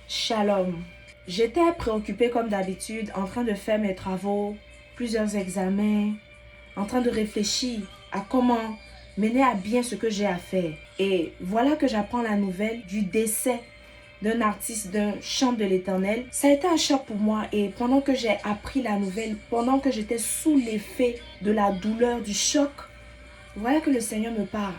Shalom. J'étais préoccupée comme d'habitude, en train de faire mes travaux, plusieurs examens, en train de réfléchir à comment mener à bien ce que j'ai à faire. Et voilà que j'apprends la nouvelle du décès d'un artiste d'un chant de l'Éternel. Ça a été un choc pour moi et pendant que j'ai appris la nouvelle, pendant que j'étais sous l'effet de la douleur, du choc, voilà que le Seigneur me parle.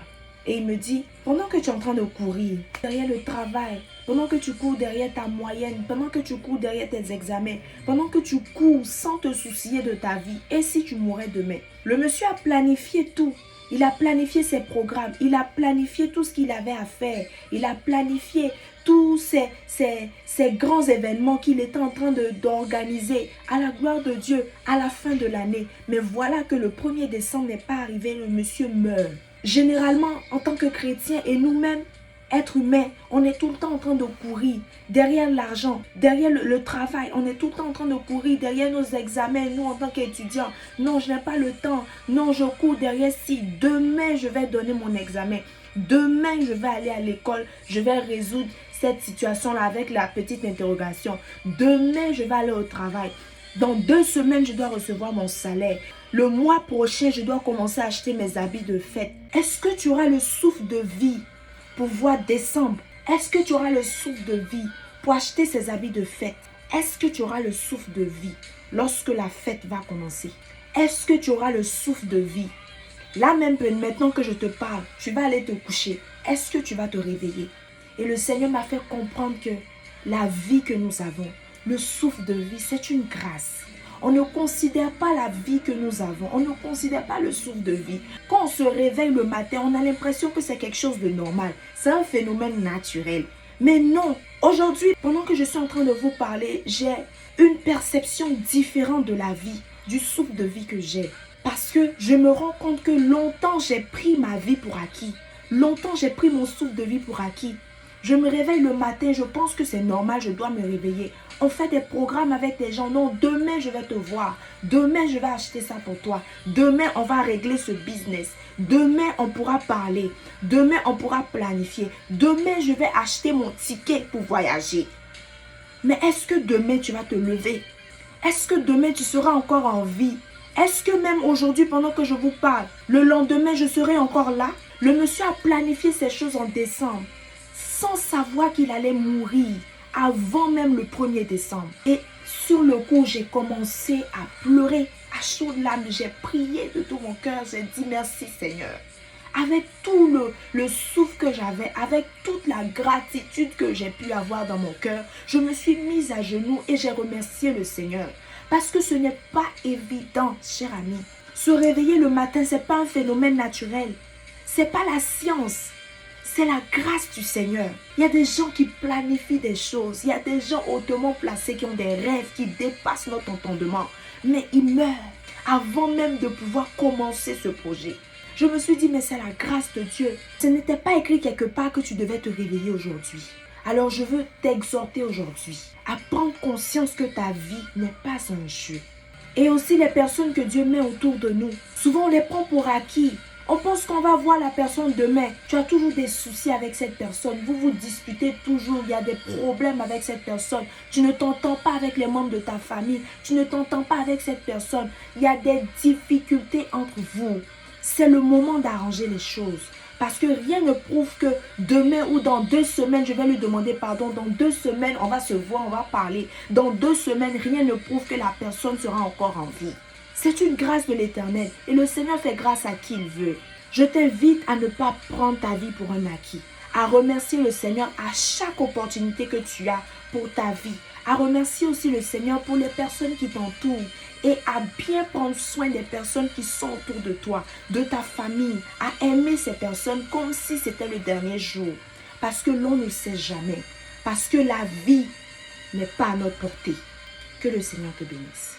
Et il me dit, pendant que tu es en train de courir derrière le travail, pendant que tu cours derrière ta moyenne, pendant que tu cours derrière tes examens, pendant que tu cours sans te soucier de ta vie, et si tu mourais demain? Le monsieur a planifié tout. Il a planifié ses programmes, il a planifié tout ce qu'il avait à faire, il a planifié tous ces grands événements qu'il était en train d'organiser à la gloire de Dieu à la fin de l'année. Mais voilà que le 1er décembre n'est pas arrivé, le monsieur meurt. Généralement, en tant que chrétiens et nous-mêmes, êtres humains, on est tout le temps en train de courir derrière l'argent, derrière le travail. On est tout le temps en train de courir derrière nos examens, nous en tant qu'étudiants. Non, je n'ai pas le temps. Non, je cours derrière si. Demain, je vais donner mon examen. Demain, je vais aller à l'école. Je vais résoudre cette situation-là avec la petite interrogation. Demain, je vais aller au travail. Dans 2 semaines, je dois recevoir mon salaire. Le mois prochain, je dois commencer à acheter mes habits de fête. Est-ce que tu auras le souffle de vie pour voir décembre? Est-ce que tu auras le souffle de vie pour acheter ces habits de fête? Est-ce que tu auras le souffle de vie lorsque la fête va commencer? Est-ce que tu auras le souffle de vie? Là même, maintenant que je te parle, tu vas aller te coucher. Est-ce que tu vas te réveiller? Et le Seigneur m'a fait comprendre que la vie que nous avons, le souffle de vie, c'est une grâce. On ne considère pas la vie que nous avons. On ne considère pas le souffle de vie. Quand on se réveille le matin, on a l'impression que c'est quelque chose de normal. C'est un phénomène naturel. Mais non, aujourd'hui, pendant que je suis en train de vous parler, j'ai une perception différente de la vie, du souffle de vie que j'ai. Parce que je me rends compte que longtemps, j'ai pris ma vie pour acquis. Longtemps, j'ai pris mon souffle de vie pour acquis. Je me réveille le matin, je pense que c'est normal, je dois me réveiller. On fait des programmes avec des gens. Non, demain je vais te voir. Demain je vais acheter ça pour toi. Demain on va régler ce business. Demain on pourra parler. Demain on pourra planifier. Demain je vais acheter mon ticket pour voyager. Mais est-ce que demain tu vas te lever? Est-ce que demain tu seras encore en vie? Est-ce que même aujourd'hui pendant que je vous parle, le lendemain je serai encore là? Le monsieur a planifié ces choses en décembre sans savoir qu'il allait mourir avant même le 1er décembre. Et sur le coup, j'ai commencé à pleurer à chaudes larmes. J'ai prié de tout mon cœur. J'ai dit merci Seigneur. Avec tout le souffle que j'avais, avec toute la gratitude que j'ai pu avoir dans mon cœur, je me suis mise à genoux et j'ai remercié le Seigneur. Parce que ce n'est pas évident, cher ami. Se réveiller le matin, ce n'est pas un phénomène naturel. Ce n'est pas la science. C'est la grâce du Seigneur. Il y a des gens qui planifient des choses. Il y a des gens hautement placés qui ont des rêves qui dépassent notre entendement. Mais ils meurent avant même de pouvoir commencer ce projet. Je me suis dit, mais c'est la grâce de Dieu. Ce n'était pas écrit quelque part que tu devais te réveiller aujourd'hui. Alors je veux t'exhorter aujourd'hui à prendre conscience que ta vie n'est pas un jeu. Et aussi les personnes que Dieu met autour de nous. Souvent on les prend pour acquis. On pense qu'on va voir la personne demain. Tu as toujours des soucis avec cette personne. Vous vous disputez toujours. Il y a des problèmes avec cette personne. Tu ne t'entends pas avec les membres de ta famille. Tu ne t'entends pas avec cette personne. Il y a des difficultés entre vous. C'est le moment d'arranger les choses. Parce que rien ne prouve que demain ou dans 2 semaines, je vais lui demander pardon. Dans 2 semaines, on va se voir, on va parler. Dans 2 semaines, rien ne prouve que la personne sera encore en vie. C'est une grâce de l'Éternel et le Seigneur fait grâce à qui il veut. Je t'invite à ne pas prendre ta vie pour un acquis, à remercier le Seigneur à chaque opportunité que tu as pour ta vie, à remercier aussi le Seigneur pour les personnes qui t'entourent et à bien prendre soin des personnes qui sont autour de toi, de ta famille, à aimer ces personnes comme si c'était le dernier jour. Parce que l'on ne sait jamais, parce que la vie n'est pas à notre portée. Que le Seigneur te bénisse.